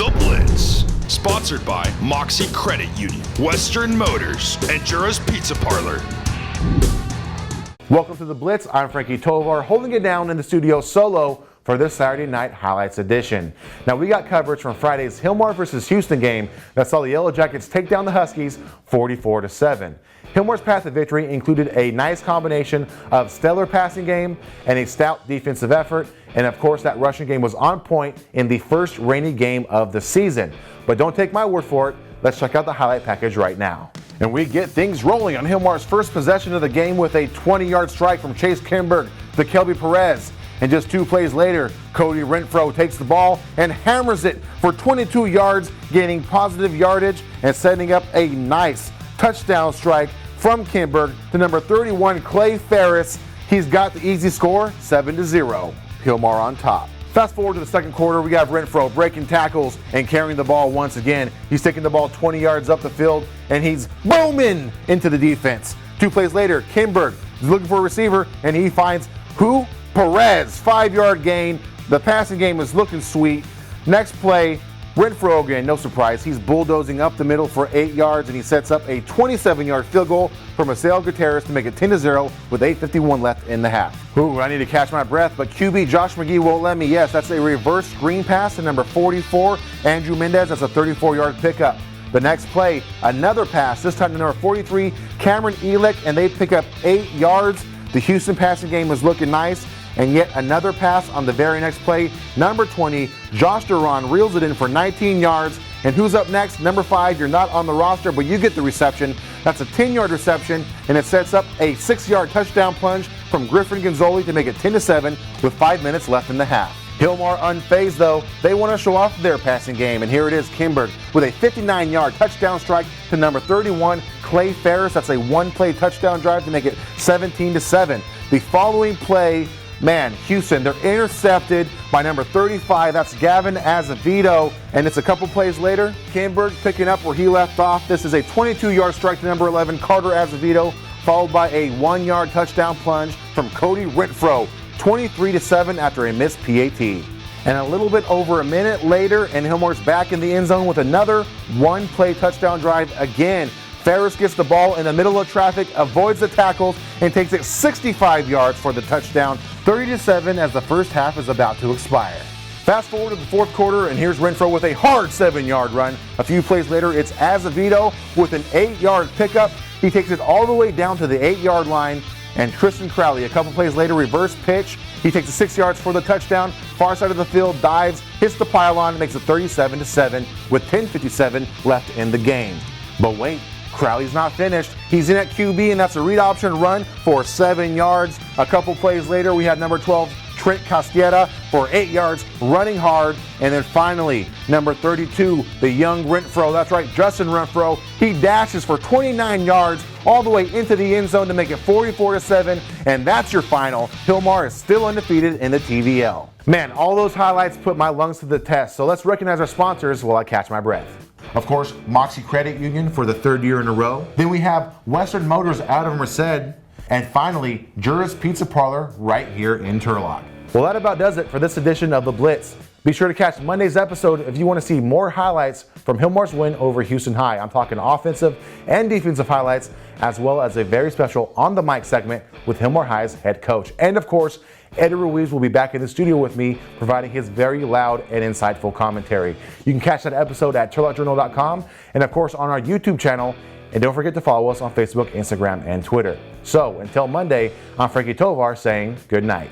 The Blitz, sponsored by Mocse Credit Union, Western Motors, and Jura's Pizza Parlor. Welcome to The Blitz. I'm Frankie Tovar, holding it down in the studio solo for this Saturday night highlights edition. Now we got coverage from Friday's Hilmar versus Hughson game that saw the Yellow Jackets take down the Huskies 44-7. Hilmar's path to victory included a nice combination of stellar passing game and a stout defensive effort, and of course that rushing game was on point in the first rainy game of the season. But don't take my word for it, let's check out the highlight package right now. And we get things rolling on Hilmar's first possession of the game with a 20-yard strike from Chase Kimberg to Kelby Perez. And just 2 plays later, Cody Renfro takes the ball and hammers it for 22 yards, gaining positive yardage and setting up a nice touchdown strike from Kimberg to number 31, Clay Ferris. He's got the easy score, 7-0. Hilmar on top. Fast forward to the second quarter, we have Renfro breaking tackles and carrying the ball once again. He's taking the ball 20 yards up the field, and he's booming into the defense. 2 plays later, Kimberg is looking for a receiver, and he finds who? Perez, 5-yard gain. The passing game is looking sweet. Next play, Renfro again, no surprise. He's bulldozing up the middle for 8 yards, and he sets up a 27-yard field goal for Marcel Gutierrez to make it 10-0 with 8:51 left in the half. Ooh, I need to catch my breath, but QB Josh McGee won't let me. Yes, that's a reverse screen pass to number 44, Andrew Mendez. That's a 34-yard pickup. The next play, another pass, this time to number 43, Cameron Elick, and they pick up 8 yards. The Hughson passing game was looking nice. And yet another pass on the very next play. Number 20, Josh Duran reels it in for 19 yards. And who's up next? Number 5, you're not on the roster, but you get the reception. That's a 10-yard reception, and it sets up a 6-yard touchdown plunge from Griffin Gonzoli to make it 10-7 with 5 minutes left in the half. Hilmar unfazed though. They want to show off their passing game, and here it is, Kimberg with a 59-yard touchdown strike to number 31, Clay Ferris. That's a 1-play touchdown drive to make it 17-7. The following play, man, Hughson, they're intercepted by number 35. That's Gavin Azevedo. And it's a couple plays later, Kimberg picking up where he left off. This is a 22-yard strike to number 11, Carter Azevedo, followed by a 1-yard touchdown plunge from Cody Renfro, 23-7 after a missed PAT. And a little bit over a minute later, and Hilmar's back in the end zone with another 1-play touchdown drive again. Ferris gets the ball in the middle of traffic, avoids the tackles, and takes it 65 yards for the touchdown, 30-7 as the first half is about to expire. Fast forward to the fourth quarter, and here's Renfro with a hard 7-yard run. A few plays later, it's Azevedo with an 8-yard pickup. He takes it all the way down to the 8-yard line, and Tristan Crowley, a couple plays later, reverse pitch. He takes it 6 yards for the touchdown, far side of the field, dives, hits the pylon, makes it 37-7 with 10:57 left in the game. But wait, Crowley's not finished. He's in at QB, and that's a read option run for 7 yards. A couple plays later, we had number 12, Trent Casquera, for 8 yards, running hard. And then finally, number 32, the young Renfro. That's right, Justin Renfro. He dashes for 29 yards all the way into the end zone to make it 44-7. And that's your final. Hilmar is still undefeated in the TVL. Man, all those highlights put my lungs to the test. So let's recognize our sponsors while I catch my breath. Of course, Mocse Credit Union for the 3rd year in a row. Then we have Western Motors out of Merced. And finally, Jura's Pizza Parlor right here in Turlock. Well, that about does it for this edition of The Blitz. Be sure to catch Monday's episode if you want to see more highlights from Hilmar's win over Hughson High. I'm talking offensive and defensive highlights, as well as a very special On the Mic segment with Hilmar High's head coach. And of course, Eddie Ruiz will be back in the studio with me, providing his very loud and insightful commentary. You can catch that episode at turlockjournal.com and of course on our YouTube channel. And don't forget to follow us on Facebook, Instagram, and Twitter. So until Monday, I'm Frankie Tovar saying good night.